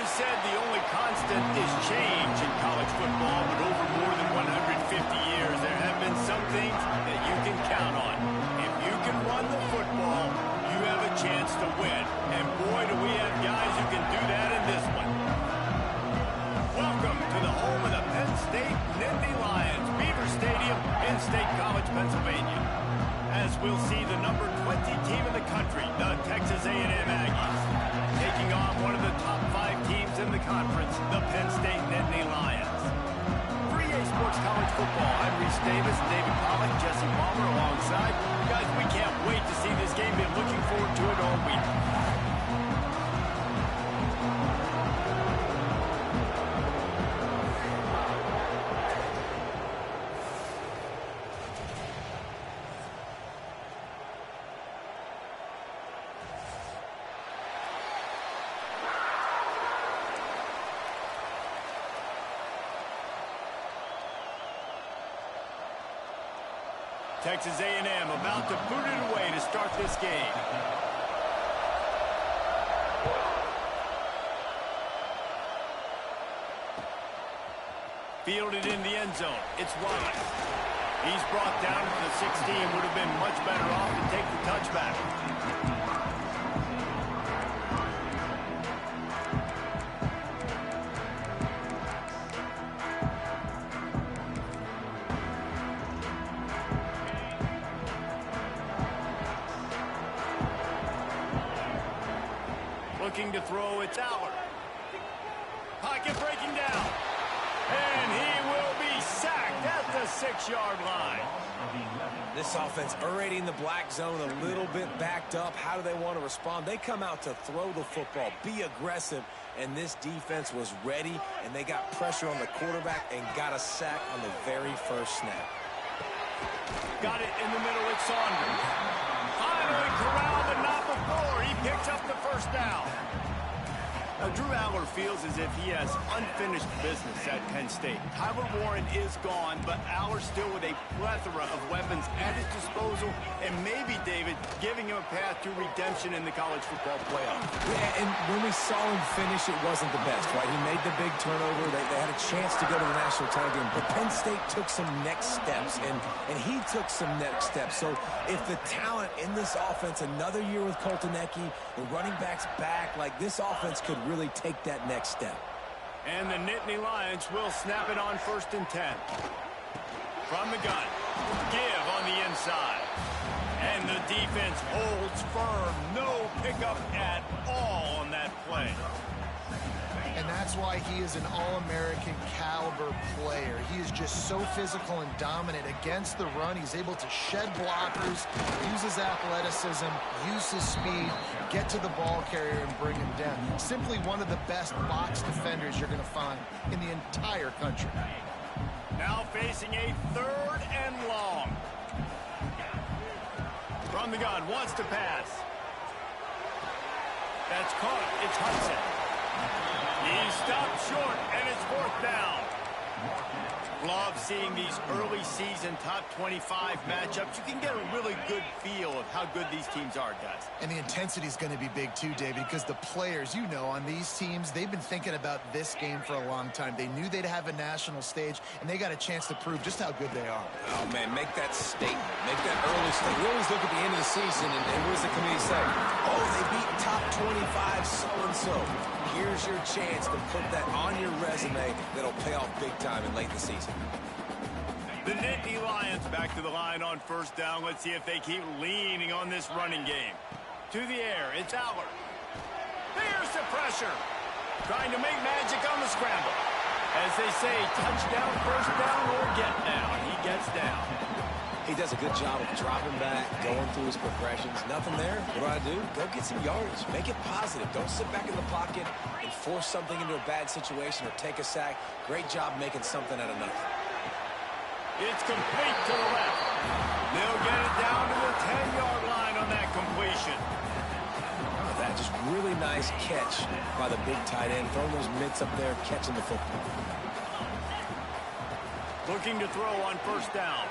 always said the only constant is change in college football, but over more than 150 years, there have been some things that you can count on. If you can run the football, you have a chance to win. And boy, do we have guys who can do that in this one. Welcome to the home of the Penn State Nittany Lions, Beaver Stadium in State College, Pennsylvania. As we'll see the number 20 team in the country, the Texas A&M Aggies, taking on one of the top 5 teams in the conference, the Penn State Nittany Lions. For EA Sports College Football, I'm Reese Davis, David Pollack, Jesse Palmer alongside. Guys, we can't wait to see this game. Been looking forward to it all week. Texas A&M about to boot it away to start this game. Fielded in the end zone. It's Wallace. He's brought down to the 16. Would have been much better off to take the touchback. Looking to throw, it's Aller. Pocket breaking down. And he will be sacked at the 6-yard line. This offense already in the black zone, a little bit backed up. How do they want to respond? They come out to throw the football, be aggressive, and this defense was ready, and they got pressure on the quarterback and got a sack on the very first snap. Got it in the middle, it's Saunders. Finally corralled, but not before. He picks up the first down. Now, Drew Aller feels as if he has unfinished business at Penn State. Tyler Warren is gone, but Aller still with a plethora of weapons at his disposal, and maybe, David, giving him a path to redemption in the college football playoff. Yeah, and when we saw him finish, it wasn't the best, right? He made the big turnover. They had a chance to go to the national title game, but Penn State took some next steps, and he took some next steps. So if the talent in this offense, another year with Colton Ecke, the running backs back, like this offense could really take that next step. And the Nittany Lions will snap it on 1st and 10. From the gun, give on the inside. And the defense holds firm. No pickup at all on that play. And that's why he is an All-American caliber player. He is just so physical and dominant against the run. He's able to shed blockers, use his athleticism, use his speed, get to the ball carrier and bring him down. Simply one of the best box defenders you're going to find in the entire country. Now facing a 3rd and long. From the gun, wants to pass. That's caught. It's Hudson. He stopped short, and it's 4th down. Love seeing these early season top 25 matchups. You can get a really good feel of how good these teams are, guys. And the intensity is going to be big too, David, because the players, you know, on these teams, they've been thinking about this game for a long time. They knew they'd have a national stage, and they got a chance to prove just how good they are. Oh, man, make that statement. Make that early statement. We always look at the end of the season, and what does the committee say? Oh, they beat top 25 so-and-so. Here's your chance to put that on your resume that'll pay off big time in late in the season. The Nittany Lions back to the line on 1st down. Let's see if they keep leaning on this running game. To the air, it's Aller. There's the pressure. Trying to make magic on the scramble. As they say, touchdown, 1st down, or get down. He gets down. He does a good job of dropping back, going through his progressions. Nothing there. What do? Go get some yardage. Make it positive. Don't sit back in the pocket and force something into a bad situation or take a sack. Great job making something out of nothing. It's complete to the left. They'll get it down to the 10-yard line on that completion. Oh, that just really nice catch by the big tight end. Throwing those mitts up there, catching the football. Looking to throw on 1st down.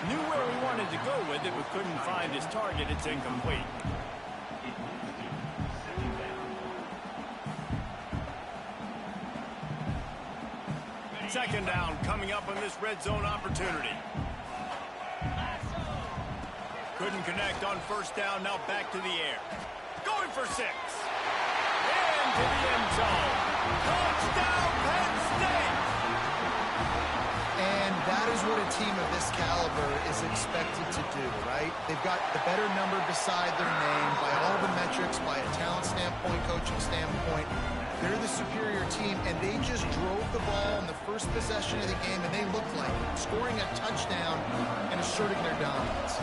Knew where he wanted to go with it, but couldn't find his target. It's incomplete. Second down coming up on this red zone opportunity. Couldn't connect on first down. Now back to the air. Going for 6. Into the end zone. Touchdown, Penn State! And that is what a team of this caliber is expected to do, right? They've got the better number beside their name by all the metrics, by a talent standpoint, coaching standpoint. They're the superior team, and they just drove the ball in the first possession of the game, and they looked like scoring a touchdown and asserting their dominance.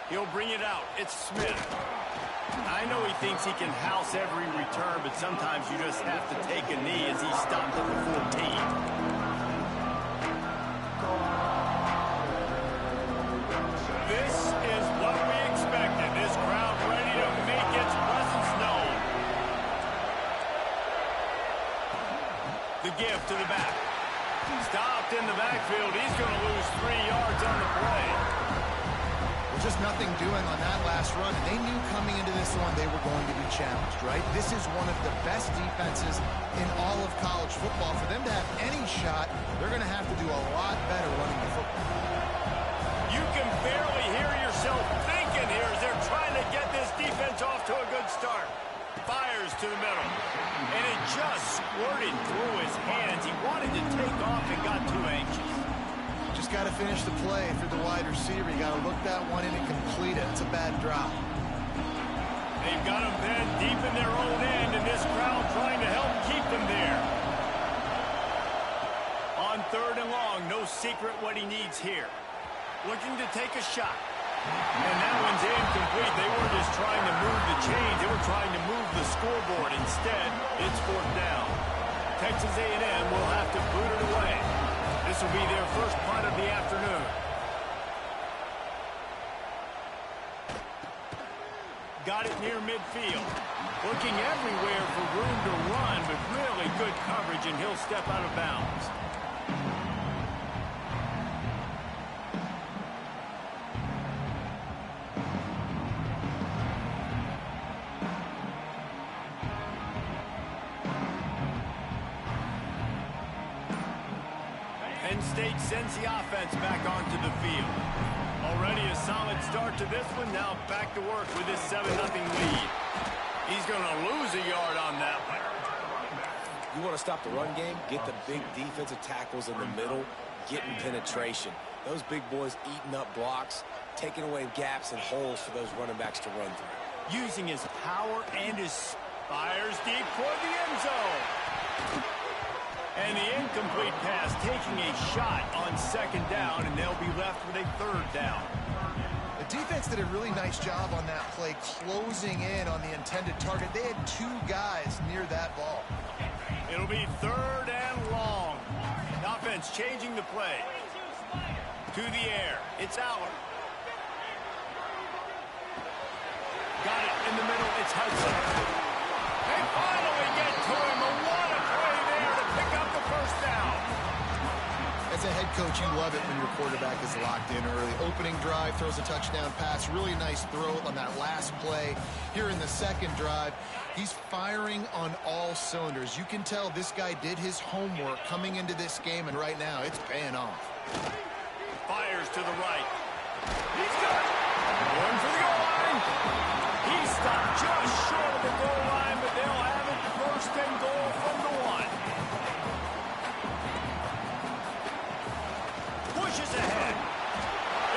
He'll bring it out. It's Smith. I know he thinks he can house every return, but sometimes you just have to take a knee as he stopped at the 14. This is what we expected. This crowd ready to make its presence known. The give to the back. Stopped in the backfield. He's going to lose 3 yards on the play. Just nothing doing on that last run. And they knew coming into this one they were going to be challenged, right? This is one of the best defenses in all of college football. For them to have any shot, they're going to have to do a lot better running the football. You can barely hear yourself thinking here as they're trying to get this defense off to a good start. Fires to the middle. And it just squirted through his hands. He wanted to take off and got too anxious. Just got to finish the play through the wide receiver. You got to look that one in and complete it. It's a bad drop. They've got him then deep in their own end, and this crowd trying to help keep them there. On 3rd and long, no secret what he needs here. Looking to take a shot. And that one's incomplete. They weren't just trying to move the chains. They were trying to move the scoreboard. Instead, it's 4th down. Texas A&M will have to boot it away. This will be their first punt of the afternoon. Got it near midfield. Looking everywhere for room to run, but really good coverage, and he'll step out of bounds. Penn State sends the offense back onto the field. Already a solid start to this one. Now back to work with this 7-0 lead. He's going to lose a yard on that one. You want to stop the run game? Get the big defensive tackles in the middle, getting penetration. Those big boys eating up blocks, taking away gaps and holes for those running backs to run through. Using his power and his fires deep toward the end zone. And the incomplete pass taking a shot on 2nd down, and they'll be left with a 3rd down. The defense did a really nice job on that play, closing in on the intended target. They had 2 guys near that ball. It'll be 3rd and long. The offense changing the play. To the air. It's Allen. Got it in the middle. It's Hudson. They finally get to him. What a play there to pick up the 1st down. As a head coach, you love it when your quarterback is locked in early. Opening drive, throws a touchdown pass. Really nice throw on that last play. Here in the 2nd drive, he's firing on all cylinders. You can tell this guy did his homework coming into this game, and right now it's paying off. Fires to the right. He's got it. Going for the goal line. He stopped just short of the goal line, but they'll have it 1st and goal from the 1. Pushes ahead.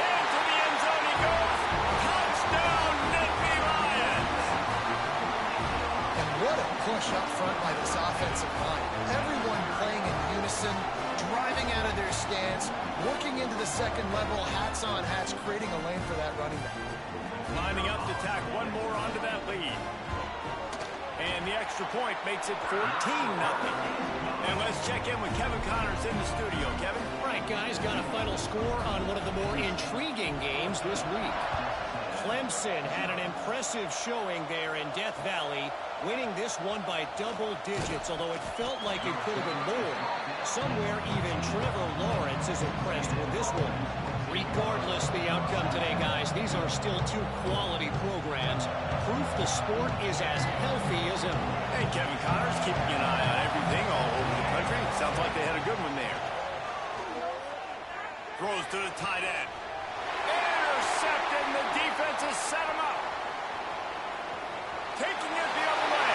Into the end zone he goes. Touchdown, Nittany Lions. And what a push up front by this offensive line. Everyone playing in unison, driving out of their stance, working into the 2nd level, hats on hats, creating a lane for that running back. Lining up to tack one more onto that lead. And the extra point makes it 14-0. And let's check in with Kevin Connors in the studio. Kevin? Right, guys, got a final score on one of the more intriguing games this week. Clemson had an impressive showing there in Death Valley, winning this one by double digits, although it felt like it could have been more. Somewhere even Trevor Lawrence is impressed with this one. Regardless the outcome today, guys, these are still two quality programs. Proof the sport is as healthy as ever. Hey, Kevin Connor's keeping an eye on everything all over the country. Sounds like they had a good one there. Throws to the tight end. Intercepted, and the defense has set him up. Taking it the other way.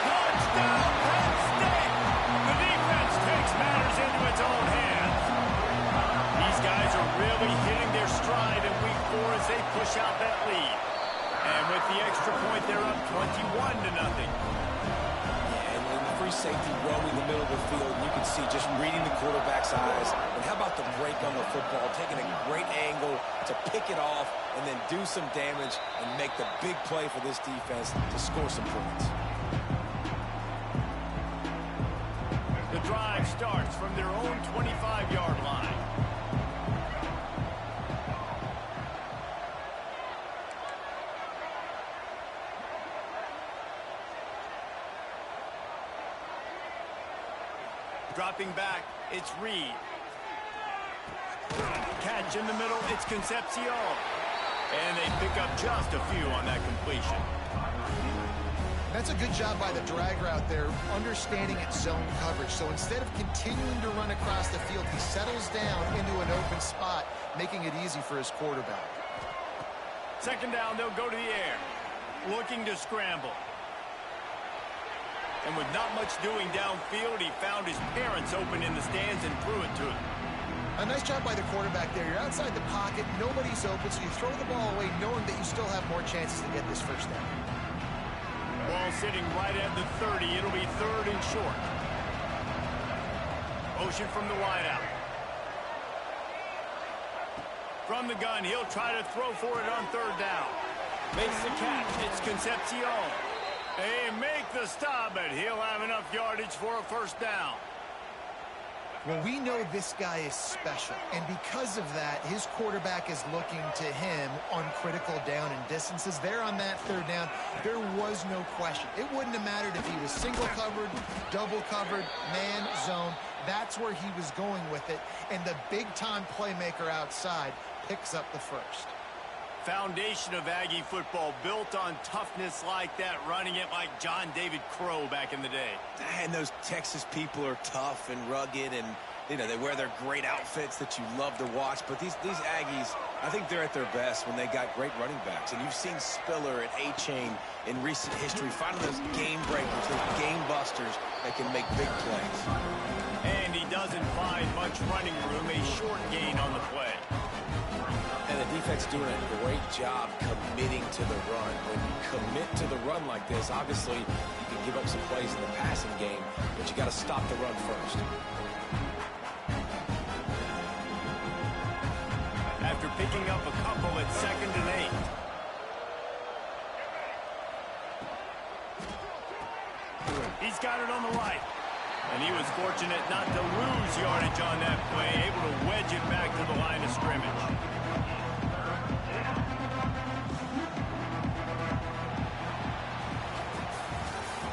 Touchdown, Penn State! The defense takes matters into its own hands. These guys are really hitting their stride in week 4 as they push out that lead. And with the extra point, they're up 21-0. And the free safety roaming the middle of the field, you can see just reading the quarterback's eyes. And how about the break on the football, taking a great angle to pick it off and then do some damage and make the big play for this defense to score some points. The drive starts from their own 25-yard line. Dropping back, it's Reed. Catch in the middle, it's Concepcion. And they pick up just a few on that completion. That's a good job by the drag route there, understanding its zone coverage. So instead of continuing to run across the field, he settles down into an open spot, making it easy for his quarterback. Second down, they'll go to the air. Looking to scramble. And with not much doing downfield, he found his parents open in the stands and threw it to him. A nice job by the quarterback there. You're outside the pocket, nobody's open, so you throw the ball away knowing that you still have more chances to get this first down. Ball sitting right at the 30. It'll be third and short. Motion from the wideout. From the gun, he'll try to throw for it on third down. Makes the catch. It's Concepcion. They make the stop, but he'll have enough yardage for a first down. Well, we know this guy is special, and because of that, his quarterback is looking to him on critical down and distances. There on that third down, there was no question. It wouldn't have mattered if he was single covered, double covered, man, zone. That's where he was going with it, and the big-time playmaker outside picks up the first. Foundation of Aggie football built on toughness like that, running it like John David Crow back in the day. And those Texas people are tough and rugged, and you know they wear their great outfits that you love to watch. But these Aggies, I think they're at their best when they got great running backs. And you've seen Spiller and A-Chain in recent history finding those game breakers, those game busters that can make big plays. And he doesn't find much running room, a short gain on the play. And the defense doing a great job committing to the run. When you commit to the run like this, obviously you can give up some plays in the passing game, but you got to stop the run first. After picking up a couple at 2nd and 8. He's got it on the right. And he was fortunate not to lose yardage on that play, able to wedge it back to the line of scrimmage.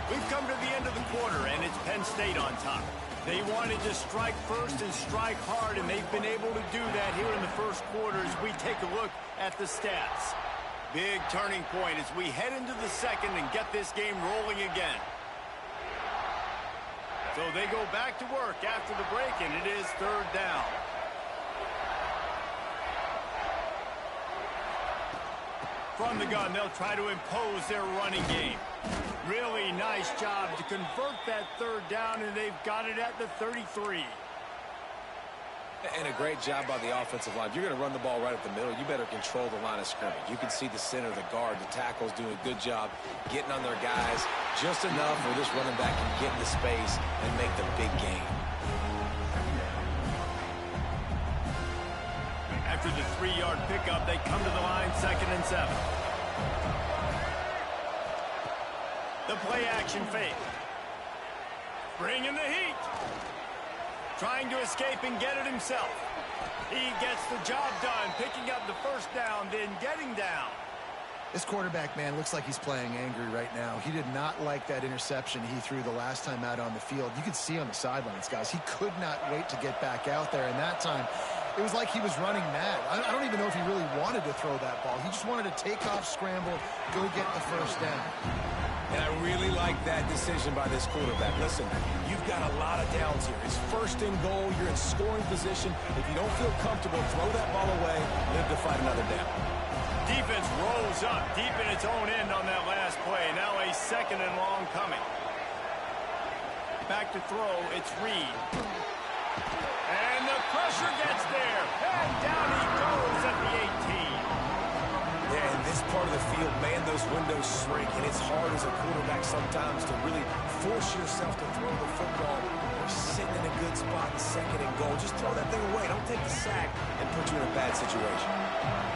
We've come to the end of the quarter, and it's Penn State on top. They wanted to strike first and strike hard, and they've been able to do that here in the first quarter as we take a look at the stats. Big turning point as we head into the second and get this game rolling again. So they go back to work after the break, and it is third down. From the gun, they'll try to impose their running game. Really nice job to convert that third down, and they've got it at the 33. And a great job by the offensive line. If you're going to run the ball right at the middle, you better control the line of scrimmage. You can see the center, the guard, the tackles doing a good job getting on their guys just enough where this running back can get into space and make the big gain. After the 3-yard pickup, they come to the line, 2nd and 7. The play-action fake. Bringing the heat. Trying to escape and get it himself. He gets the job done, picking up the first down, then getting down. This quarterback, man, looks like he's playing angry right now. He did not like that interception he threw the last time out on the field. You could see on the sidelines, guys, he could not wait to get back out there. And that time, it was like he was running mad. I don't even know if he really wanted to throw that ball. He just wanted to take off, scramble, go get the first down. And I really like that decision by this quarterback. Listen, you've got a lot of downs here. It's first and goal. You're in scoring position. If you don't feel comfortable, throw that ball away, live to fight another down. Defense rolls up deep in its own end on that last play. Now a second and long coming. Back to throw, it's Reed. And the pressure gets there. And down he goes at the 18. Yeah, in this part of the field, man, those windows shrink, and it's hard as a quarterback sometimes to really force yourself to throw the football. You're sitting in a good spot in second and goal. Just throw that thing away. Don't take the sack and put you in a bad situation.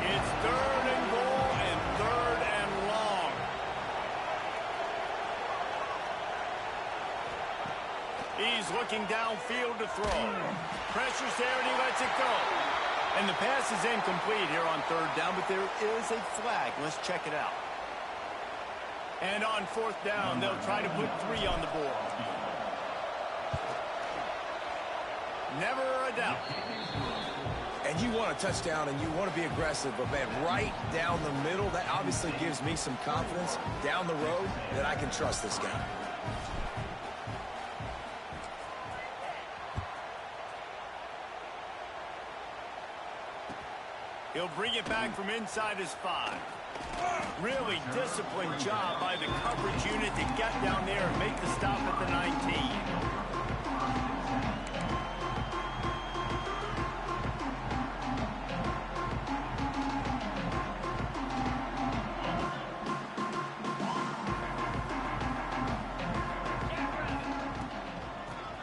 It's third and goal and third and long. He's looking downfield to throw. Pressure's there and he lets it go. And the pass is incomplete here on third down, but there is a flag. Let's check it out. And on fourth down, they'll try to put 3 on the board. Never a doubt. And you want a touchdown and you want to be aggressive, but, man, right down the middle, that obviously gives me some confidence down the road that I can trust this guy. He'll bring it back from inside his 5. Really disciplined job by the coverage unit to get down there and make the stop at the 19.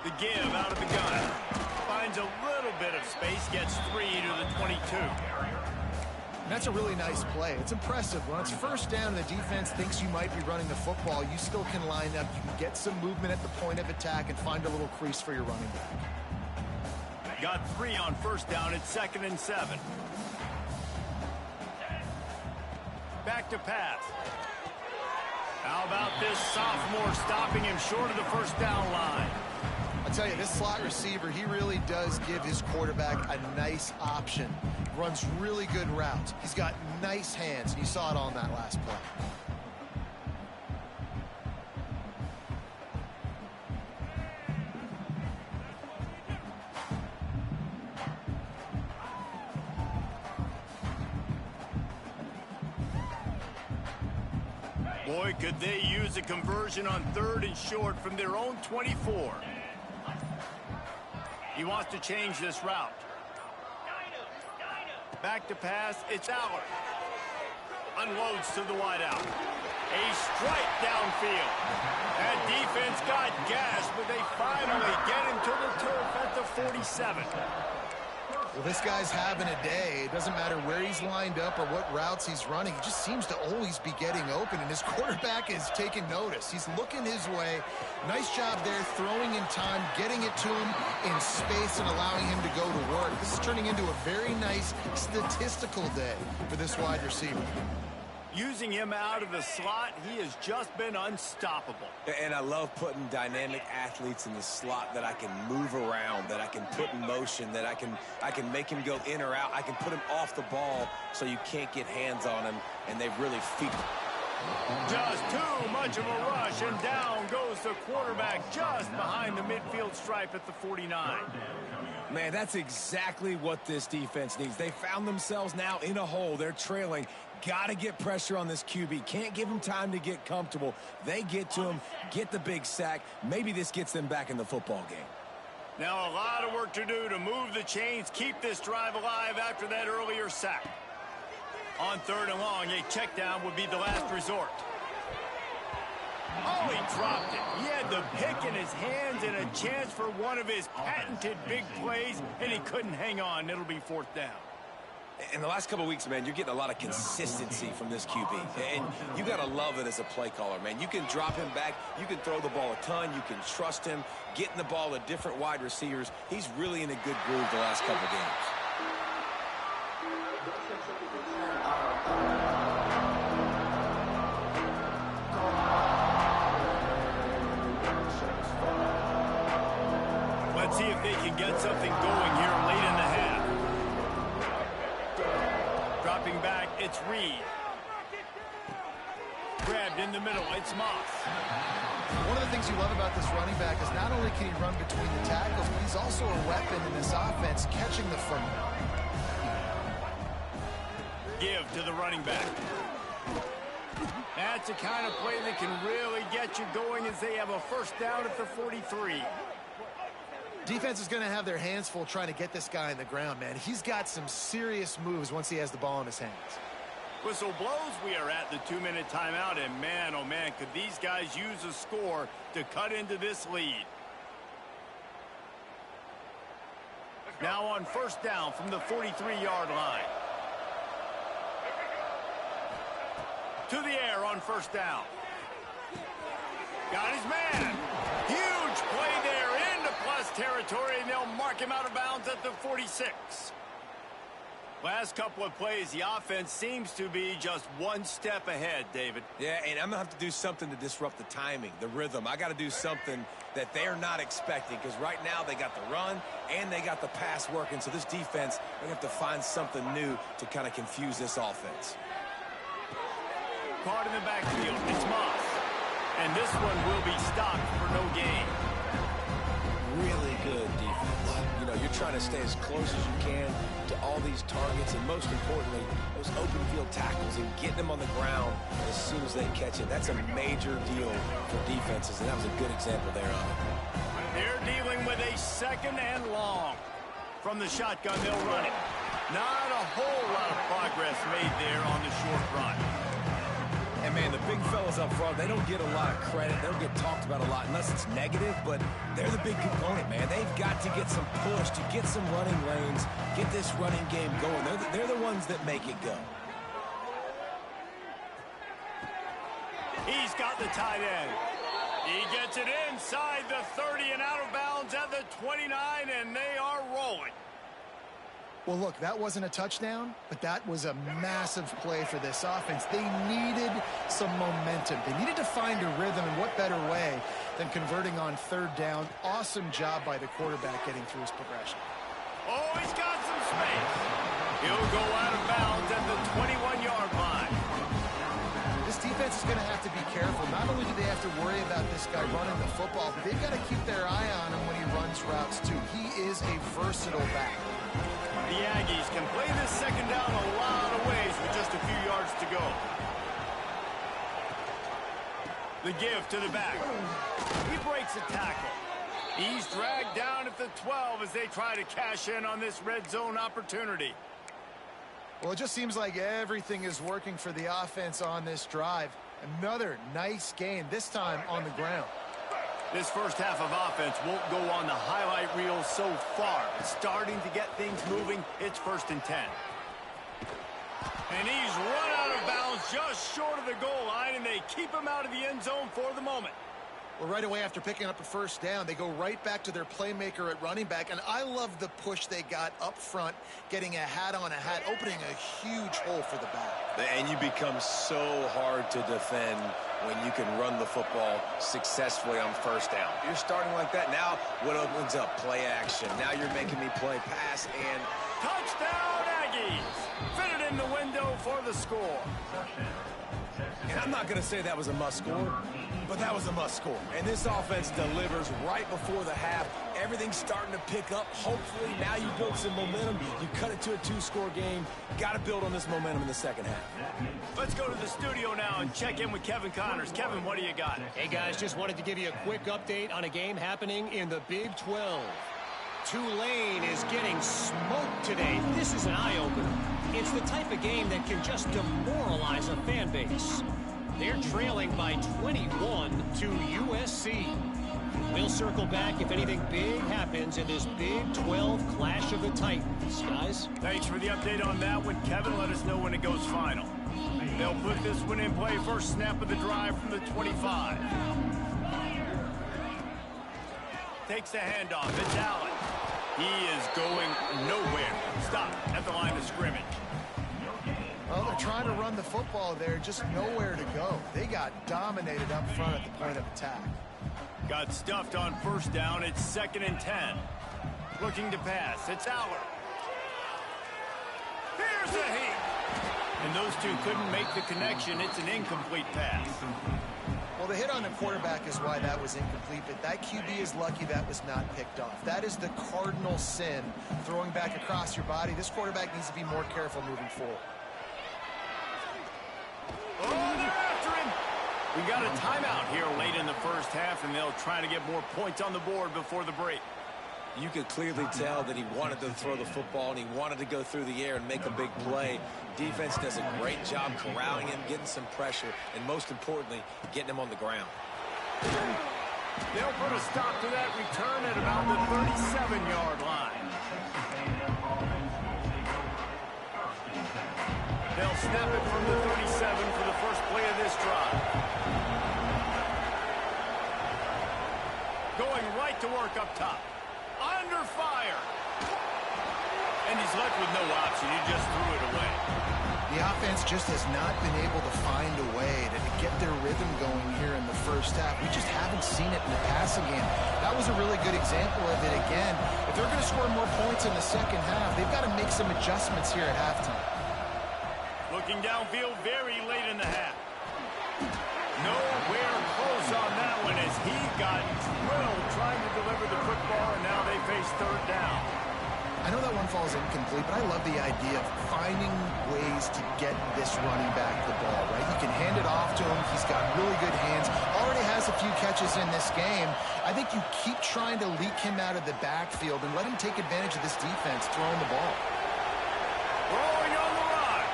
The give out of the gun. Finds a little bit of space, gets 3 to the 22. And that's a really nice play. It's impressive. When it's first down and the defense thinks you might be running the football, you still can line up. You can get some movement at the point of attack and find a little crease for your running back. Got 3 on first down. It's 2nd and 7. Back to pass. How about this sophomore stopping him short of the first down line? I tell you, this slot receiver, he really does give his quarterback a nice option. Runs really good routes. He's got nice hands, and you saw it on that last play. Boy, could they use a conversion on 3rd and short from their own 24. He wants to change this route. Back to pass, it's Aller. Unloads to the wideout. A strike downfield. That defense got gas, but they finally get him to the turf at the 47. Well, this guy's having a day. It doesn't matter where he's lined up or what routes he's running. He just seems to always be getting open, and his quarterback is taking notice. He's looking his way. Nice job there, throwing in time, getting it to him in space and allowing him to go to work. This is turning into a very nice statistical day for this wide receiver. Using him out of the slot, he has just been unstoppable. And I love putting dynamic athletes in the slot that I can move around, that I can put in motion, that I can make him go in or out. I can put him off the ball so you can't get hands on him, and they really feed him. Just too much of a rush, and down goes the quarterback just behind the midfield stripe at the 49. Man, that's exactly what this defense needs. They found themselves now in a hole. They're trailing. Got to get pressure on this QB. Can't give him time to get comfortable. They get to him, get the big sack. Maybe this gets them back in the football game. Now a lot of work to do to move the chains, keep this drive alive after that earlier sack. On 3rd and long, a check down would be the last resort. Oh, he dropped it. He had the pick in his hands and a chance for one of his patented big plays, and he couldn't hang on. It'll be 4th down. In the last couple of weeks, man, you're getting a lot of consistency from this QB. And you got to love it as a play caller, man. You can drop him back. You can throw the ball a ton. You can trust him, getting the ball to different wide receivers. He's really in a good groove the last couple of games. Let's see if they can get something going here late in the half. Dropping back, it's Reed. Grabbed in the middle, it's Moss. One of the things you love about this running back is not only can he run between the tackles, but he's also a weapon in this offense, catching the football. Give to the running back. That's the kind of play that can really get you going as they have a first down at the 43. Defense is going to have their hands full trying to get this guy on the ground, man. He's got some serious moves once he has the ball in his hands. Whistle blows, we are at the 2-minute timeout, and man, oh man, could these guys use a score to cut into this lead. Now on first down from the 43-yard line. To the air on first down. Got his man. Huge play there into plus territory, and they'll mark him out of bounds at the 46. Last couple of plays, the offense seems to be just one step ahead, David. Yeah, and I'm going to have to do something to disrupt the timing, the rhythm. I got to do something that they're not expecting, because right now they got the run and they got the pass working. So this defense, they're going to have to find something new to kind of confuse this offense. Caught in the backfield, it's Moss. And this one will be stopped for no gain. Really good defense. You know, you're trying to stay as close as you can to all these targets, and most importantly, those open field tackles and getting them on the ground as soon as they catch it. That's a major deal for defenses, and that was a good example there of it. They're dealing with a second and long. From the shotgun, they'll run it. Not a whole lot of progress made there on the short run. And, man, the big fellas up front, they don't get a lot of credit. They don't get talked about a lot unless it's negative, but they're the big component, man. They've got to get some push, to get some running lanes, get this running game going. They're the ones that make it go. He's got the tight end. He gets it inside the 30 and out of bounds at the 29, and they are rolling. Well, look, that wasn't a touchdown, but that was a massive play for this offense. They needed some momentum. They needed to find a rhythm, and what better way than converting on third down. Awesome job by the quarterback getting through his progression. Oh, he's got some space. He'll go out of bounds at the 21-yard line. This defense is going to have to be careful. Not only do they have to worry about this guy running the football, but they've got to keep their eye on him when he runs routes, too. He is a versatile back. The Aggies can play this second down a lot of ways with just a few yards to go. The give to the back. He breaks a tackle. He's dragged down at the 12 as they try to cash in on this red zone opportunity. Well, it just seems like everything is working for the offense on this drive. Another nice gain, this time on the ground. This first half of offense won't go on the highlight reel so far. It's starting to get things moving. It's 1st and 10. And he's run out of bounds just short of the goal line, and they keep him out of the end zone for the moment. Well, right away after picking up a first down, they go right back to their playmaker at running back. And I love the push they got up front, getting a hat on a hat, opening a huge hole for the back. And you become so hard to defend when you can run the football successfully on first down. You're starting like that. Now what opens up? Play action. Now you're making me play pass and... Touchdown, Aggies! Fitted in the window for the score. And I'm not going to say that was a must score, but that was a must score. And this offense delivers right before the half. Everything's starting to pick up. Hopefully now you build some momentum. You cut it to a 2-score game. Got to build on this momentum in the second half. Let's go to the studio now and check in with Kevin Connors. Kevin, what do you got? Hey, guys, just wanted to give you a quick update on a game happening in the Big 12. Tulane is getting smoked today. This is an eye-opener. It's the type of game that can just demoralize a fan base. They're trailing by 21 to USC. We'll circle back if anything big happens in this Big 12 clash of the Titans, guys. Thanks for the update on that one, Kevin. Let us know when it goes final. They'll put this one in play. First snap of the drive from the 25. Takes the handoff. It's Allen. He is going nowhere. Stop at the line of scrimmage. Well, they're trying to run the football there, just nowhere to go. They got dominated up front at the point of attack. Got stuffed on first down. It's 2nd and 10. Looking to pass. It's Aller. Here's a heat. And those two couldn't make the connection. It's an incomplete pass. Well, the hit on the quarterback is why that was incomplete, but that QB is lucky that was not picked off. That is the cardinal sin, throwing back across your body. This quarterback needs to be more careful moving forward. Oh, they're after him. We got a timeout here late in the first half, and they'll try to get more points on the board before the break. You could clearly tell that he wanted to throw the football and he wanted to go through the air and make a big play. Defense does a great job corralling him, getting some pressure, and most importantly, getting him on the ground. They'll put a stop to that return at about the 37-yard line. They'll snap it from the 37 for the first play of this drive. Going right to work up top. Under fire. And he's left with no option. He just threw it away. The offense just has not been able to find a way to get their rhythm going here in the first half. We just haven't seen it in the passing game. That was a really good example of it again. If they're going to score more points in the second half, they've got to make some adjustments here at halftime. Looking downfield very late in the half. Nowhere close on that one as he got drilled trying to deliver the football, and now they face 3rd down. I know that one falls incomplete, but I love the idea of finding ways to get this running back the ball, right? You can hand it off to him. He's got really good hands. Already has a few catches in this game. I think you keep trying to leak him out of the backfield and let him take advantage of this defense throwing the ball. Rolling on the run.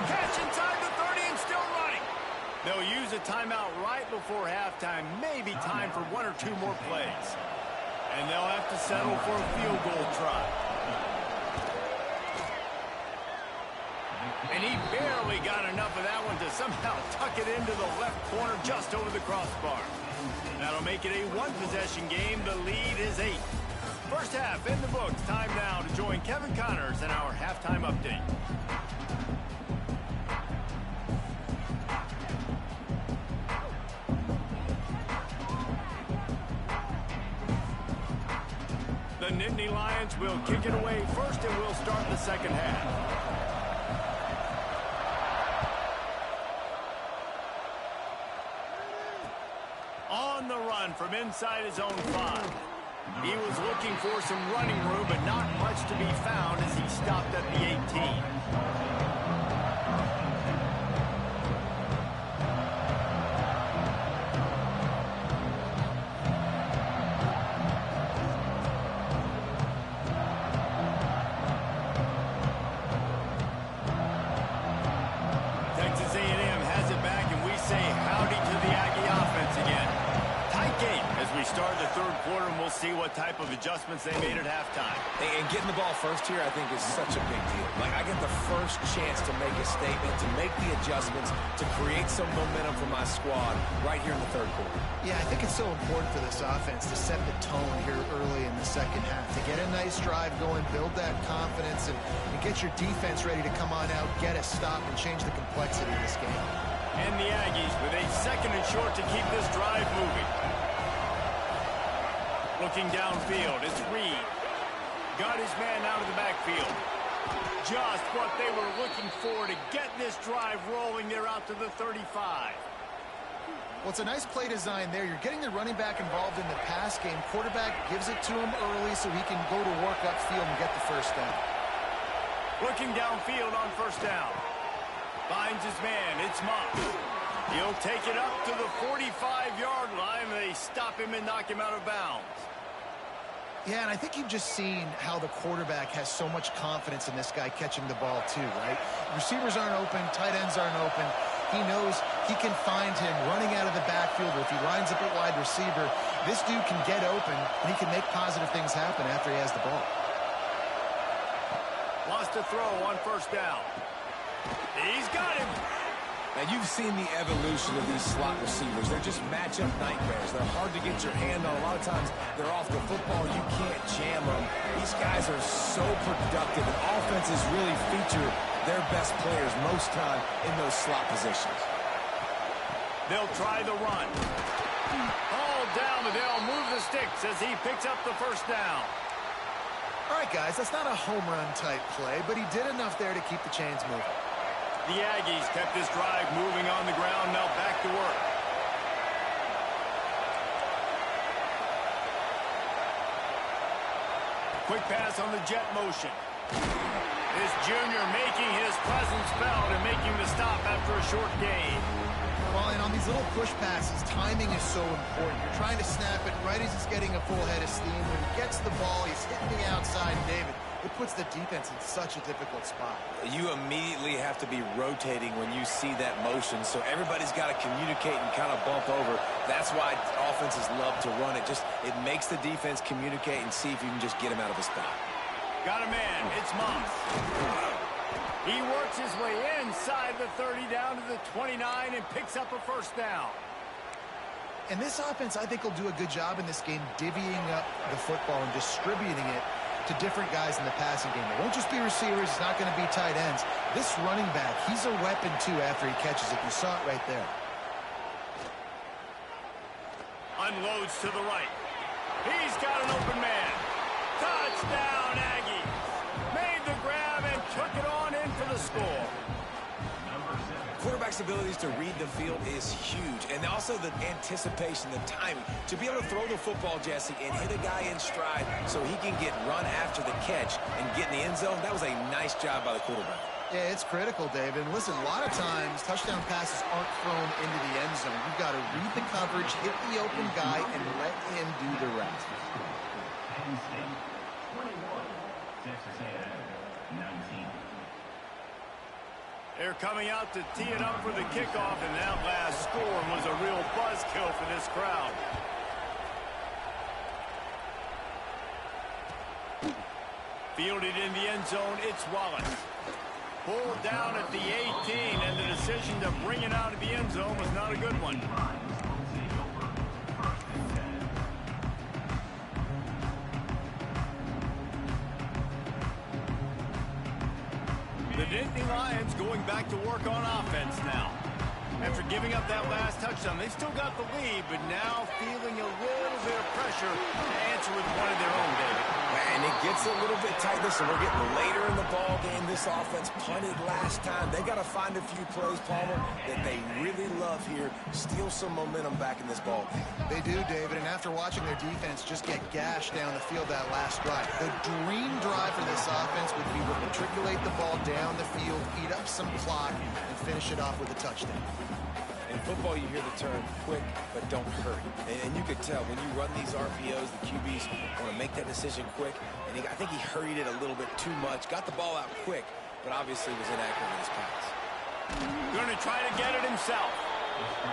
Catch inside the 30 and still running. They'll use a timeout right before halftime. Maybe time for 1 or 2 more plays. And they'll have to settle for a field goal try. And he barely got enough of that one to somehow tuck it into the left corner just over the crossbar. That'll make it a 1-possession game. The lead is 8. First half in the books. Time now to join Kevin Connors in our halftime update. The Nittany Lions will kick it away first, and we'll start the second half. On the run from inside his own 5. He was looking for some running room, but not much to be found as he stopped at the 18. Texas A&M has it back, and we say howdy to the Aggie offense again. Tight game as we start the 3rd quarter, and we'll see what type of adjustments they made at halftime. And getting the ball first here, I think, is such a big deal. Like, I get the first chance to make a statement, to make the adjustments, to create some momentum for my squad right here in the 3rd quarter. Yeah, I think it's so important for this offense to set the tone here early in the second half, to get a nice drive going, build that confidence, and get your defense ready to come on out, get a stop, and change the complexity of this game. And the Aggies with a 2nd and short to keep this drive moving. Looking downfield, it's Reed. Got his man out of the backfield. Just what they were looking for to get this drive rolling. They're out to the 35. Well, it's a nice play design there. You're getting the running back involved in the pass game. Quarterback gives it to him early so he can go to work upfield and get the first down. Looking downfield on first down. Finds his man. It's Mock. He'll take it up to the 45-yard line. They stop him and knock him out of bounds. Yeah, and I think you've just seen how the quarterback has so much confidence in this guy catching the ball too, right? Receivers aren't open, tight ends aren't open. He knows he can find him running out of the backfield, or if he lines up at wide receiver, this dude can get open, and he can make positive things happen after he has the ball. Lost a throw on first down. He's got him. Now, you've seen the evolution of these slot receivers. They're just matchup nightmares. They're hard to get your hand on. A lot of times, they're off the football. You can't jam them. These guys are so productive, and offenses really feature their best players most time in those slot positions. They'll try the run. All down, but they'll move the sticks as he picks up the first down. All right, guys, that's not a home run type play, but he did enough there to keep the chains moving. The Aggies kept this drive moving on the ground, now back to work. Quick pass on the jet motion. This junior making his presence felt and making the stop after a short gain. Well, and on these little push passes, timing is so important. You're trying to snap it right as he's getting a full head of steam. When he gets the ball, he's hitting the outside, David. It puts the defense in such a difficult spot. You immediately have to be rotating when you see that motion, so everybody's got to communicate and kind of bump over. That's why offenses love to run it. It makes the defense communicate and see if you can just get him out of a spot. Got a man. It's Moss. He works his way inside the 30 down to the 29 and picks up a first down. And this offense, I think, will do a good job in this game divvying up the football and distributing it to different guys in the passing game. It won't just be receivers. It's not going to be tight ends. This running back, he's a weapon, too, after he catches it. You saw it right there. Unloads to the right. He's got an open man. Touchdown, Aggies. Made the grab and took it on in for the score. Quarterback's abilities to read the field is huge, and also the anticipation, the timing. To be able to throw the football, Jesse, and hit a guy in stride so he can get run after the catch and get in the end zone, that was a nice job by the quarterback. Yeah, it's critical, David. And listen, a lot of times touchdown passes aren't thrown into the end zone. You've got to read the coverage, hit the open guy, and let him do the rest. Penn State 21, Texas A&M 19. They're coming out to tee it up for the kickoff, and that last score was a real buzzkill for this crowd. Fielded in the end zone, it's Wallace. Pulled down at the 18, and the decision to bring it out of the end zone was not a good one. The Nittany Lions going back to work on offense now. After giving up that last touchdown, they still got the lead, but now feeling a little bit of pressure to answer with one of their own, David. And it gets a little bit tight. Listen, we're getting later in the ball game. This offense punted last time. They got to find a few plays, Palmer, that they really love here. Steal some momentum back in this ball game. They do, David, and after watching their defense just get gashed down the field that last drive, the dream drive for this offense would be to matriculate the ball down the field, eat up some clock, and finish it off with a touchdown. In football, you hear the term quick, but don't hurry. And you could tell when you run these RPOs, the QBs want to make that decision quick. And I think he hurried it a little bit too much. Got the ball out quick, but obviously was inaccurate with his pass. Going to try to get it himself.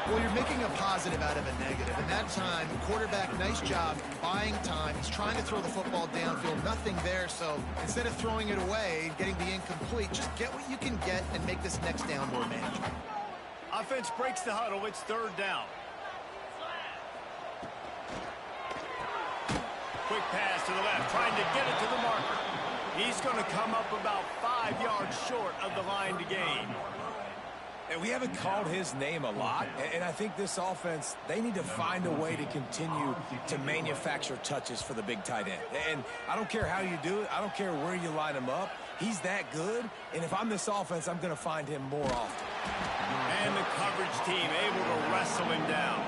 Well, you're making a positive out of a negative. And that time, quarterback, nice job buying time. He's trying to throw the football downfield. Nothing there, so instead of throwing it away, getting the incomplete, just get what you can get and make this next down more manageable. Offense breaks the huddle. It's third down. Quick pass to the left, trying to get it to the marker. He's going to come up about 5 yards short of the line to gain. And we haven't called his name a lot, and I think this offense, they need to find a way to continue to manufacture touches for the big tight end. And I don't care how you do it. I don't care where you line him up. He's that good, and if I'm this offense, I'm going to find him more often. And the coverage team able to wrestle him down.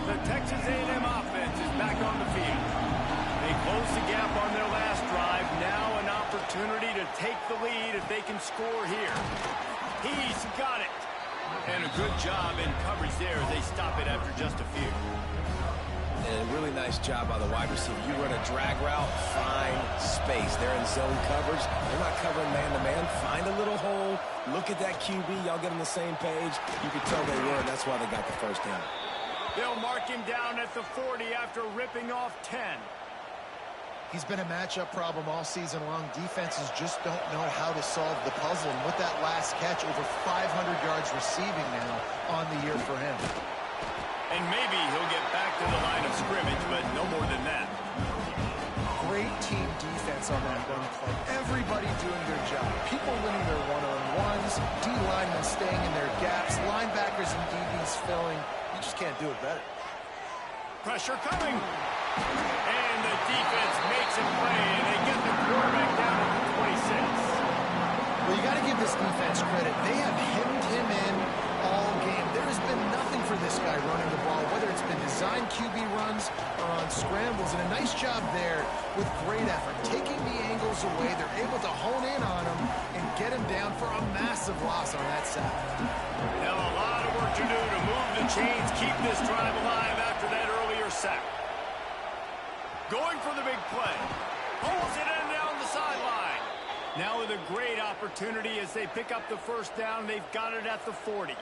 The Texas A&M offense is back on the field. They close the gap on their last drive. Now an opportunity to take the lead if they can score here. He's got it. And a good job in coverage there as they stop it after just a few. And a really nice job by the wide receiver. You run a drag route, find space. They're in zone coverage. They're not covering man-to-man. Find a little hole. Look at that QB. Y'all get on the same page. You could tell they were, and that's why they got the first down. They'll mark him down at the 40 after ripping off 10. He's been a matchup problem all season long. Defenses just don't know how to solve the puzzle. And with that last catch, over 500 yards receiving now on the year for him. And maybe he'll get back to the line of scrimmage, but no more than that. Great team defense on that run play. Every Everybody doing their job. People winning their one-on-ones, D linemen staying in their gaps, linebackers and DBs filling. You just can't do it better. Pressure coming. And the defense makes him play, and they get the quarterback down at the 26. Well, you got to give this defense credit. They have hemmed him in all game. There has been nothing for this guy running the ball, whether it's been designed QB runs or on scrambles. And a nice job there with great effort. Taking the angles away, they're able to hone in on him and get him down for a massive loss on that side. Now a lot of work to do to move the chains, keep this drive alive after that earlier sack. Going for the big play. Pulls it in down the sideline. Now with a great opportunity as they pick up the first down. They've got it at the 40.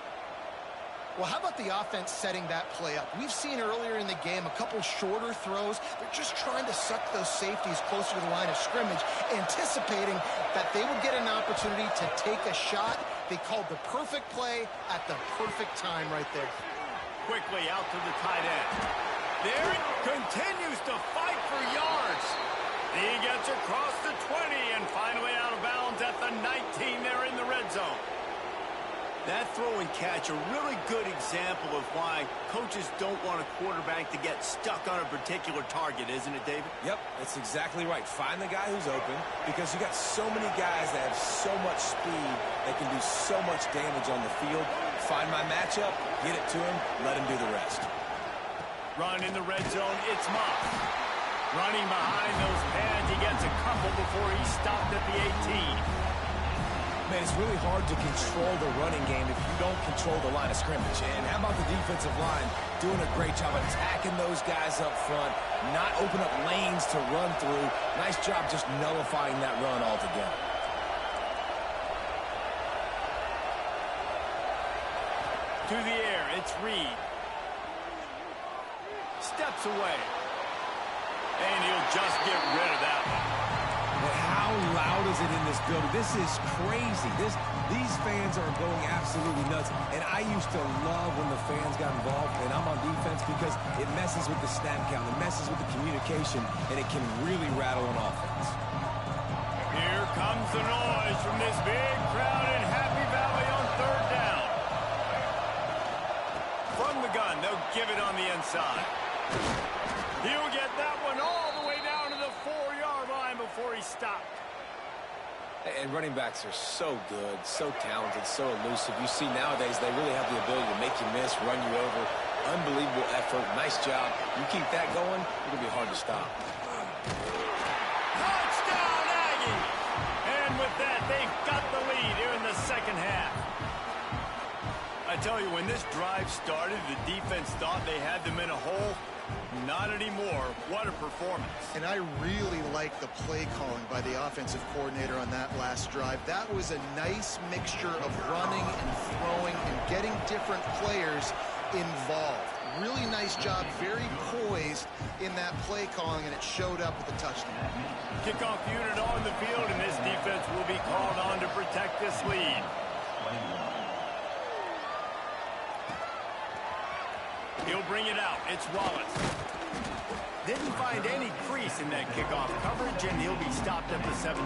Well, how about the offense setting that play up? We've seen earlier in the game a couple shorter throws. They're just trying to suck those safeties closer to the line of scrimmage, anticipating that they would get an opportunity to take a shot. They called the perfect play at the perfect time right there. Quickly out to the tight end. There it continues to fight for yards. He gets across the 20 and finally out of bounds at the 19 there in the red zone. That throw and catch, a really good example of why coaches don't want a quarterback to get stuck on a particular target, isn't it, David? Yep, that's exactly right. Find the guy who's open, because you got so many guys that have so much speed that can do so much damage on the field. Find my matchup, get it to him, let him do the rest. Run in the red zone, it's Moss. Running behind those pads, he gets a couple before he's stopped at the 18. Man, it's really hard to control the running game if you don't control the line of scrimmage. And how about the defensive line doing a great job attacking those guys up front, not open up lanes to run through. Nice job just nullifying that run altogether. To the air, it's Reed. Steps away. And he'll just get rid of that one. But how loud is it in this building? This is crazy. These fans are going absolutely nuts. And I used to love when the fans got involved, and I'm on defense, because it messes with the snap count, it messes with the communication, and it can really rattle an offense. Here comes the noise from this big crowd in Happy Valley on third down. From the gun, they'll give it on the inside. He'll get that one all the way down to the 4-yard line before he stopped. And running backs are so good, so talented, so elusive. You see nowadays they really have the ability to make you miss, run you over. Unbelievable effort. Nice job. You keep that going, it'll be hard to stop. Touchdown, Aggies! And with that, they've got the lead here in the second half. I tell you, when this drive started, the defense thought they had them in a hole. Not anymore. What a performance. And I really like the play calling by the offensive coordinator on that last drive. That was a nice mixture of running and throwing and getting different players involved. Really nice job, very poised in that play calling, and it showed up with the touchdown. Kickoff unit on the field, and this defense will be called on to protect this lead. He'll bring it out. It's Wallace. Didn't find any crease in that kickoff coverage, and he'll be stopped at the 17.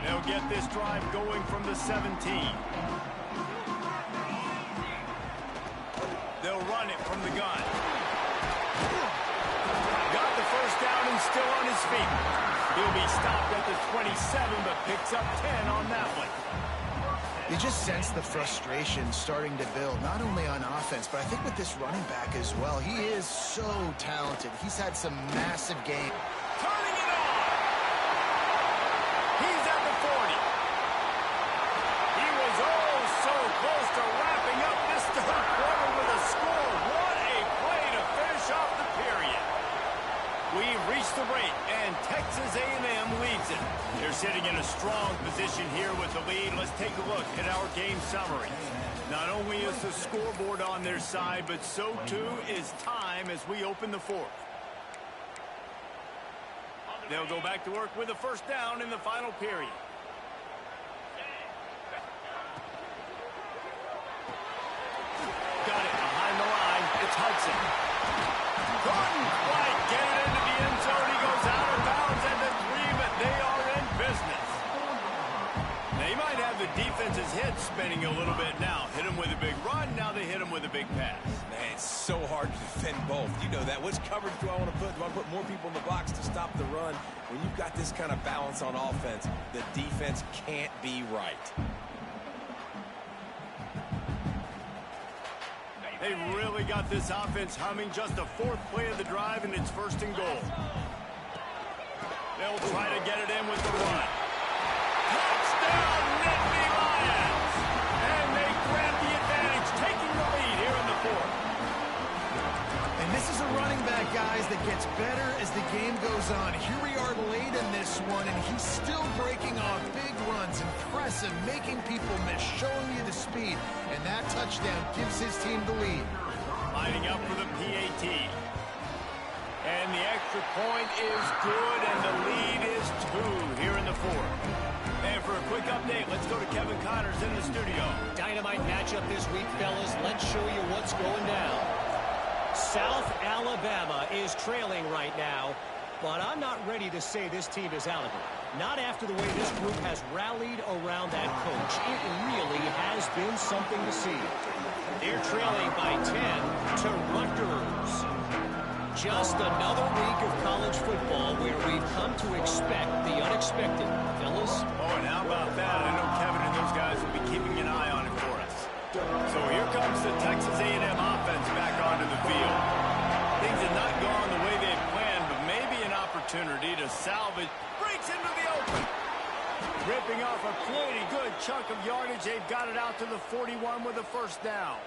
They'll get this drive going from the 17. They'll run it from the gun. Got the first down and still on his feet. He'll be stopped at the 27, but picks up 10 on that one. You just sense the frustration starting to build, not only on offense, but I think with this running back as well. He is so talented. He's had some massive games. Turning it on. He's at the 40. He was oh so close to wrapping up this third quarter with a score. What a play to finish off the period. We've reached the break, and Texas A&M leads it. They're sitting in a strong position here with the lead. Let's take a look at our game summary. Not only is the scoreboard on their side, but so too is time as we open the fourth. They'll go back to work with a first down in the final period. Got it behind the line. It's Hudson. Jackson. Couldn't quite get it into the end zone. He goes out of bounds at the 3, but they are in business. They might have the defense's head spinning a little bit now. Hit him with a big run, now they hit him with a big pass. Man, it's so hard to defend both. You know that. Which coverage do I want to put? Do I put more people in the box to stop the run? When you've got this kind of balance on offense, the defense can't be right. They really got this offense humming. Just the 4th play of the drive, and it's 1st and goal. They'll try to get it in with the run. Touchdown, Nittany Lions! And they grab the advantage, taking the lead here in the 4th. And this is a running back, guys, that gets better as the game goes on. Here we are late in this one, and he's still breaking off big runs. Impressive, making people miss, showing you the speed. And that touchdown gives his team the lead. Lining up for the PAT. And the extra point is good, and the lead is 2 here in the 4th. And for a quick update, let's go to Kevin Connors in the studio. Dynamite matchup this week, fellas. Let's show you what's going down. South Alabama is trailing right now, but I'm not ready to say this team is out of it. Not after the way this group has rallied around that coach. It really has been something to see. They're trailing by 10 to Rutgers. Just another week of college football where we've come to expect the unexpected. Fellas? Oh, and how about that? I know Kevin and those guys will be keeping an eye on it for us. So here comes the Texas A&M offense back onto the field. Things have not gone the way they've planned, but maybe an opportunity to salvage. Breaks into the open. Ripping off a pretty good chunk of yardage. They've got it out to the 41 with a 1st down.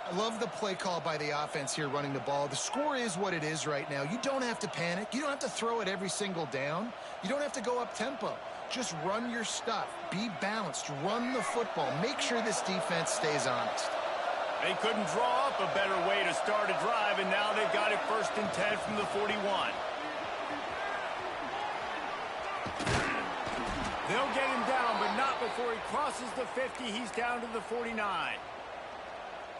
I love the play call by the offense here running the ball. The score is what it is right now. You don't have to panic. You don't have to throw it every single down. You don't have to go up tempo. Just run your stuff. Be balanced. Run the football. Make sure this defense stays honest. They couldn't draw up a better way to start a drive, and now they've got it 1st and 10 from the 41. They'll get him down, but not before he crosses the 50. He's down to the 49.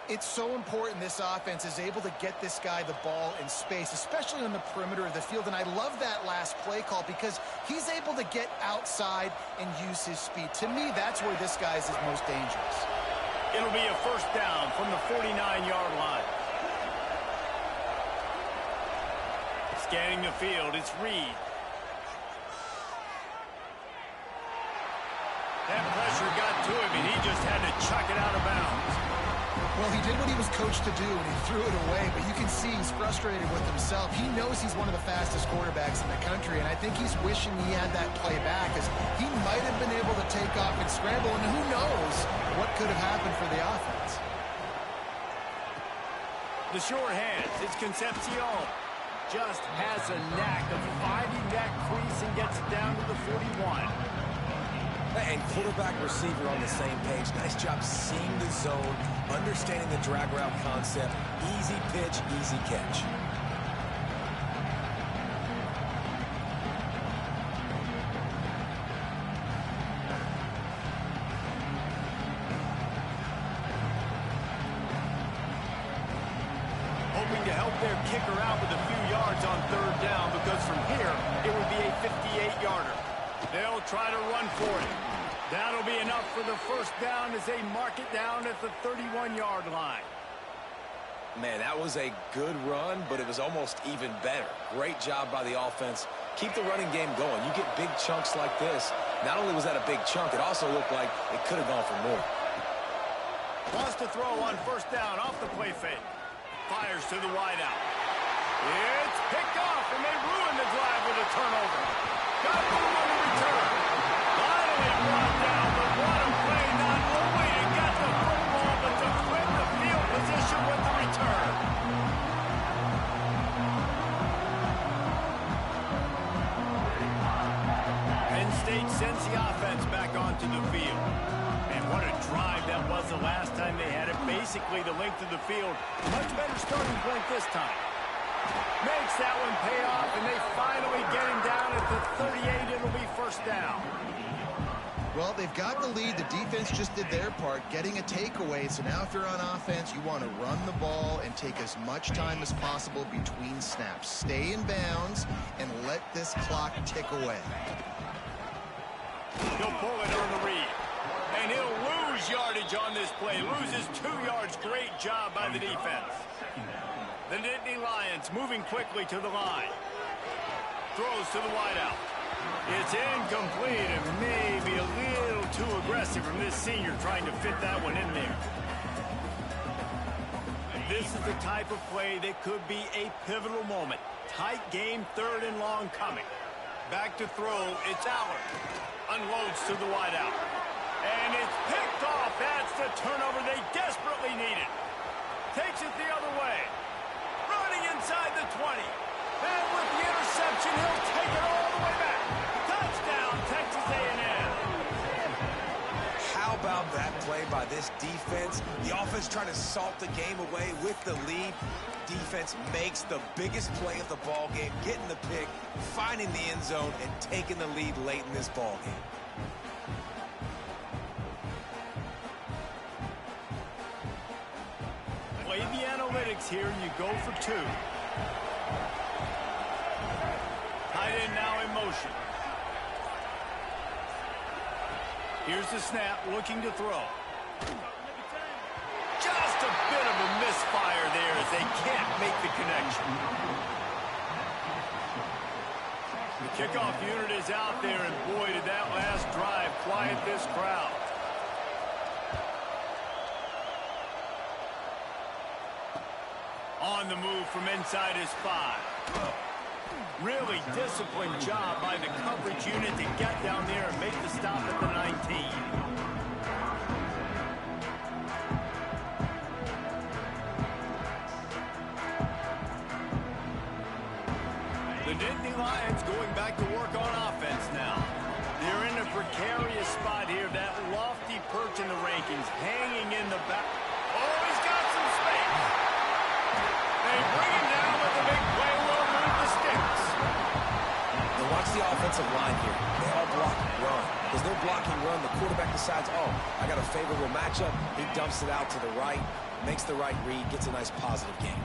It's so important this offense is able to get this guy the ball in space, especially on the perimeter of the field. And I love that last play call because he's able to get outside and use his speed. To me, that's where this guy is his most dangerous. It'll be a 1st down from the 49-yard line. Scanning the field, it's Reed. That pressure got to him, and he just had to chuck it out of bounds. Well, he did what he was coached to do, and he threw it away. But you can see he's frustrated with himself. He knows he's one of the fastest quarterbacks in the country, and I think he's wishing he had that play back, as he might have been able to take off and scramble, and who knows what could have happened for the offense. The short hands, it's Concepcion. Just has a knack of finding that crease and gets it down to the 41. And quarterback receiver on the same page. Nice job seeing the zone, understanding the drag route concept. Easy pitch, easy catch. Hoping to help their kicker out with a few yards on 3rd down, because from here, it would be a 58-yarder. They'll try to run for it. That'll be enough for the 1st down as they mark it down at the 31-yard line. Man, that was a good run, but it was almost even better. Great job by the offense. Keep the running game going. You get big chunks like this. Not only was that a big chunk, it also looked like it could have gone for more. Wants to throw on 1st down off the play fake. Fires to the wideout. It's picked off, and they ruin the drive with a turnover. Got room on the return. Finally brought down, but what a play, not only to get the football, but to flip the field position with the return. Penn State sends the offense back onto the field. And what a drive that was the last time they had it. Basically the length of the field. Much better starting point this time. Makes that one pay off, and they finally get him down at the 38. It'll be first down. Well, they've got the lead. The defense just did their part, getting a takeaway. So now if you're on offense, you want to run the ball and take as much time as possible between snaps. Stay in bounds and let this clock tick away. He'll pull it on the read. And he'll lose yardage on this play. Loses 2 yards. Great job by the defense. The Nittany Lions moving quickly to the line. Throws to the wideout. It's incomplete and maybe a little too aggressive from this senior trying to fit that one in there. This is the type of play that could be a pivotal moment. Tight game, 3rd and long coming. Back to throw, it's Allard. Unloads to the wideout. And it's picked off. That's the turnover they desperately needed. Takes it the other way. Running inside the 20. And with the interception, he'll take it all the way back. Touchdown, Texas A&M. How about that play by this defense? The offense trying to salt the game away with the lead. Defense makes the biggest play of the ball game, getting the pick, finding the end zone, and taking the lead late in this ball game. Play the analytics here, and you go for 2. Tight end now in motion. Here's the snap, looking to throw. Just a bit of a misfire there as they can't make the connection. The kickoff unit is out there, and boy, did that last drive quiet this crowd. On the move from inside his 5. Really disciplined job by the coverage unit to get down there and make the stop at the 19. The Nittany Lions going back to work on offense now. They're in a precarious spot here. That lofty perch in the rankings, hanging in the back. Oh, he's got some space. They bring him down with the big play. Will move the sticks. Now watch the offensive line here. They all block run. As they're blocking run, the quarterback decides, oh, I got a favorable matchup. He dumps it out to the right, makes the right read, gets a nice positive game.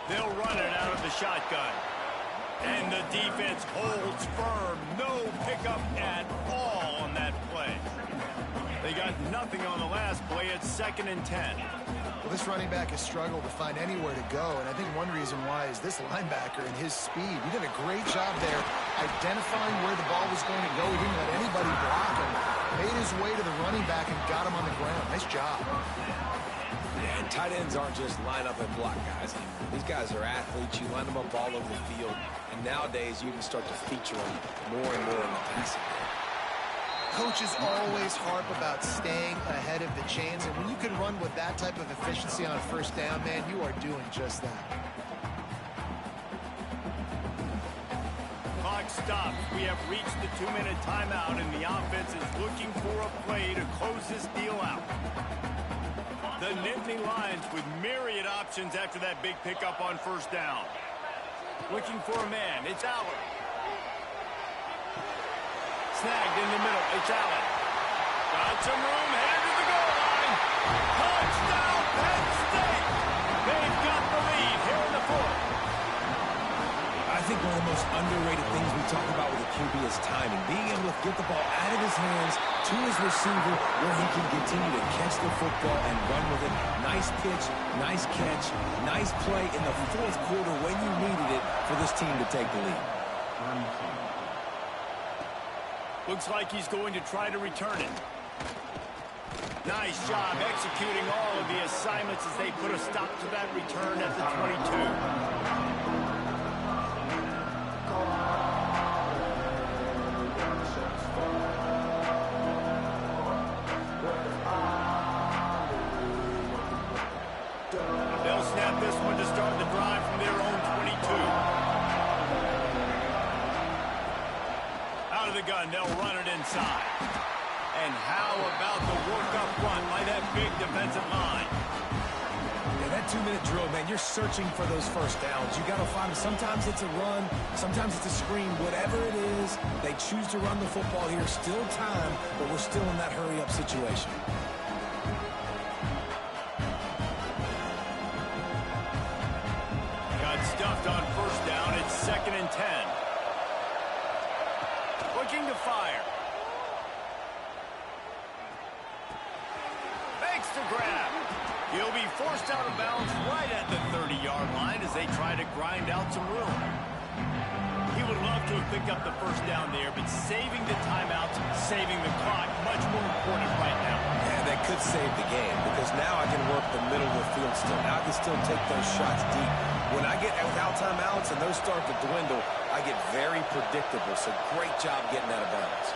They'll run it out of the shotgun. And the defense holds firm. No pickup at all on that play. They got nothing on the last play. It's 2nd and 10. Well, this running back has struggled to find anywhere to go, and I think one reason why is this linebacker and his speed. He did a great job there identifying where the ball was going to go. He didn't let anybody block him. Made his way to the running back and got him on the ground. Nice job. Yeah, and tight ends aren't just line up and block guys anymore. These guys are athletes. You line them up all over the field, and nowadays you can start to feature them more and more in the passing game. Coaches always harp about staying ahead of the chains, and when you can run with that type of efficiency on 1st down, man, you are doing just that. Clock stops. We have reached the 2-minute timeout, and the offense is looking for a play to close this deal out. The Nittany Lions with myriad options after that big pickup on 1st down. Looking for a man. It's Allard. Snagged in the middle. It's Allen. Got some room. Headed to the goal line. Touchdown, Penn State. They've got the lead here in the 4th. I think one of the most underrated things we talk about with a QB is timing. Being able to get the ball out of his hands to his receiver where he can continue to catch the football and run with it. Nice pitch, nice catch, nice play in the 4th quarter when you needed it for this team to take the lead. Looks like he's going to try to return it. Nice job executing all of the assignments as they put a stop to that return at the 22. They'll snap this one to start the drive from their own 22. Out of the gun, they'll run it inside. And how about the work up front by that big defensive line? Yeah, that 2-minute drill, man, you're searching for those first downs. You got to find them. Sometimes it's a run, sometimes it's a screen. Whatever it is, they choose to run the football here. Still time, but we're still in that hurry-up situation. Stuffed on first down. It's 2nd and 10. Looking to fire. Makes the grab. He'll be forced out of bounds right at the 30-yard line as they try to grind out some room. He would love to have picked up the first down there, but saving the timeouts, saving the clock, much more important right now. And that could save the game because now I can work the middle of the field still. Now I can still take those shots deep. When I get without timeouts and those start to dwindle, I get very predictable. So great job getting out of bounds.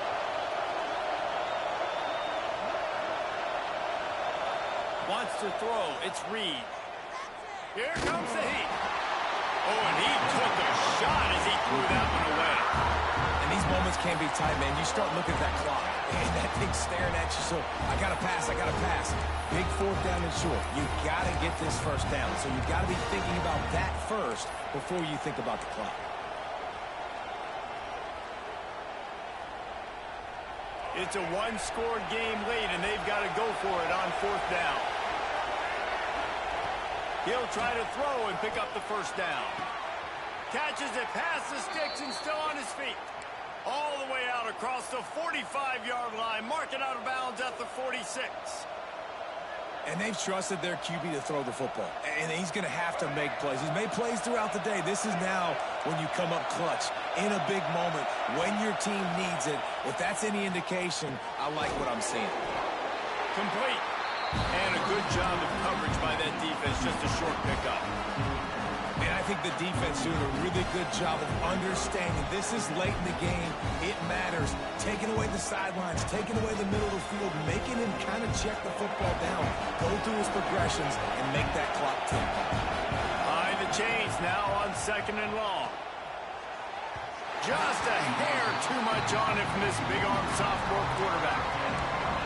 Wants to throw. It's Reed. Here comes the heat. Oh, and he took a shot as he threw that one away. And these moments can be tight, man. You start looking at that clock, and that thing's staring at you. So I got to pass, I got to pass. Big 4th down and short. You got to get this first down. So you got to be thinking about that first before you think about the clock. It's a one-score game late, and they've got to go for it on 4th down. He'll try to throw and pick up the first down. Catches it past the sticks and still on his feet. All the way out across the 45-yard line. Marking out of bounds at the 46. And they've trusted their QB to throw the football. And he's going to have to make plays. He's made plays throughout the day. This is now when you come up clutch in a big moment when your team needs it. If that's any indication, I like what I'm seeing. Complete. And a good job of coverage by that defense. Just a short pickup. And I think the defense doing a really good job of understanding this is late in the game. It matters. Taking away the sidelines, taking away the middle of the field, making him kind of check the football down, go through his progressions, and make that clock tick. High the chains now on 2nd and long. Just a hair too much on it from this big-arm sophomore quarterback.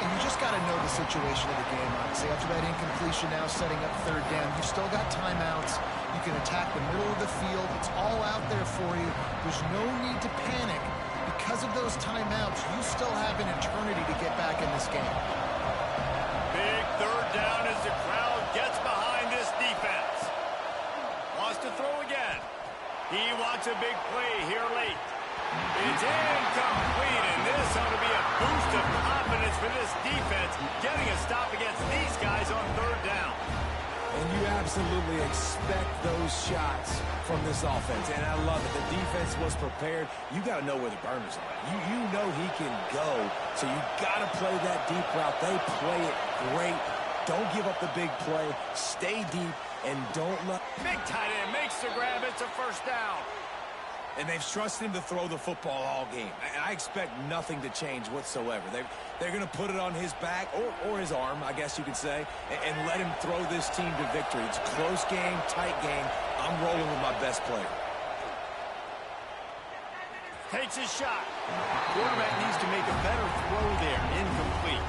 And you just got to know the situation of the game, honestly. After that incompletion now setting up 3rd down, you've still got timeouts. You can attack the middle of the field. It's all out there for you. There's no need to panic. Because of those timeouts, you still have an eternity to get back in this game. Big 3rd down as the crowd gets behind this defense. Wants to throw again. He wants a big play here late. It's incomplete, and this ought to be a boost of confidence for this defense, getting a stop against these guys on 3rd down. And you absolutely expect those shots from this offense, and I love it. The defense was prepared. You got to know where the burners are. You know he can go, so you got to play that deep route. They play it great. Don't give up the big play. Stay deep, and don't let... Big tight end makes the grab. It's a first down. And they've trusted him to throw the football all game. And I expect nothing to change whatsoever. They're going to put it on his back, or his arm, I guess you could say, and let him throw this team to victory. It's a close game, tight game. I'm rolling with my best player. Takes his shot. Quarterback needs to make a better throw there. Incomplete.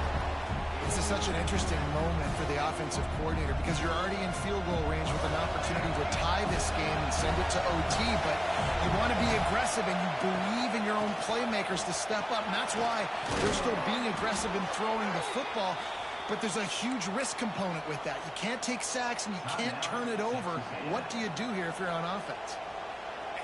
This is such an interesting moment for the offensive coordinator because you're already in field goal range with an opportunity to tie this game and send it to OT, but you want to be aggressive and you believe in your own playmakers to step up, and that's why they're still being aggressive in throwing the football, but there's a huge risk component with that. You can't take sacks and you can't turn it over. What do you do here if you're on offense?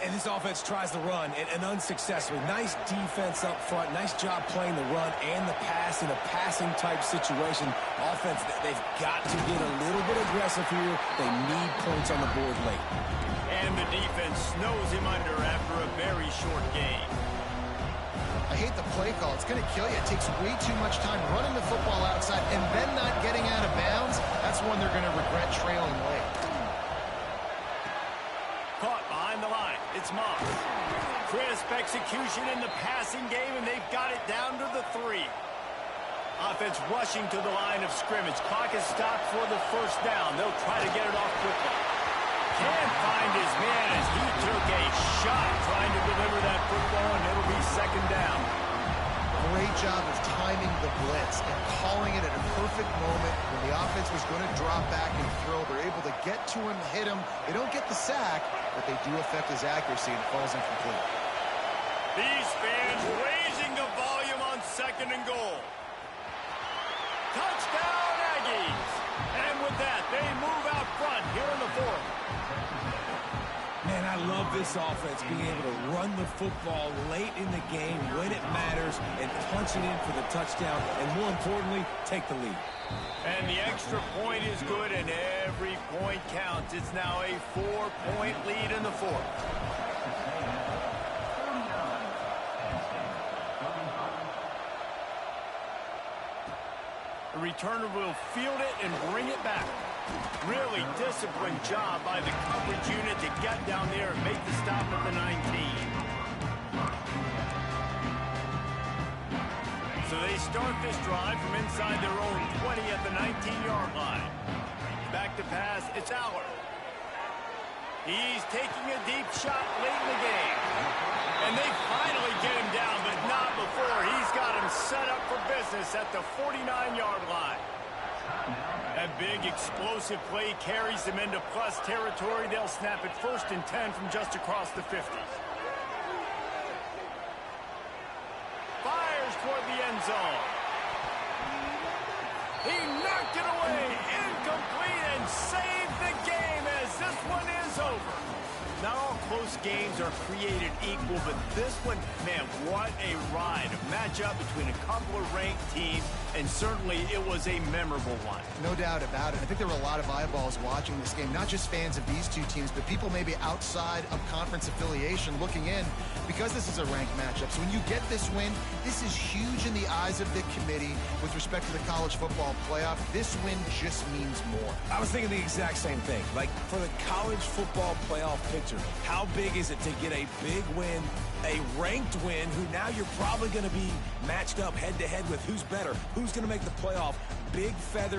And this offense tries to run, and unsuccessfully. Nice defense up front. Nice job playing the run and the pass in a passing-type situation. Offense, they've got to get a little bit aggressive here. They need points on the board late. And the defense snows him under after a very short game. I hate the play call. It's going to kill you. It takes way too much time running the football outside and then not It's Moss. Crisp execution in the passing game, and they've got it down to the 3. Offense rushing to the line of scrimmage. Clock is stopped for the first down. They'll try to get it off quickly. Can't find his man as he took a shot trying to deliver that football, and it'll be second down. Great job of timing the blitz and calling it at a perfect moment when the offense was going to drop back and throw. They're able to get to him, hit him. They don't get the sack, but they do affect his accuracy, and it falls incomplete. These fans raising the volume on 2nd and goal. Touchdown, Aggies! And with that, they move out front here in the 4th. Man, I love this offense being able to run the football late in the game when it matters and punch it in for the touchdown, and more importantly, take the lead. And the extra point is good, and every point counts. It's now a 4-point lead in the 4th. The returner will field it and bring it back. Really disciplined job by the coverage unit to get down there and make the stop at the 19. So they start this drive from inside their own 20 at the 19-yard line. Back to pass, it's Allard. He's taking a deep shot late in the game. And they finally get him down, but not before. He's got him set up for business at the 49-yard line. That big explosive play carries them into plus territory. They'll snap it 1st and 10 from just across the 50. Fires toward the end zone. He knocked it away. Incomplete, and saved the game as this one is over. Not all close games are created equal, but this one, man, what a ride. A matchup between a couple of ranked teams, and certainly it was a memorable one. No doubt about it. I think there were a lot of eyeballs watching this game, not just fans of these two teams, but people maybe outside of conference affiliation looking in, because this is a ranked matchup. So when you get this win, this is huge in the eyes of the committee with respect to the college football playoff. This win just means more. I was thinking the exact same thing. Like, for the college football playoff picture, how big is it to get a big win, a ranked win, who now you're probably going to be matched up head-to-head with who's better, who's going to make the playoff. Big feather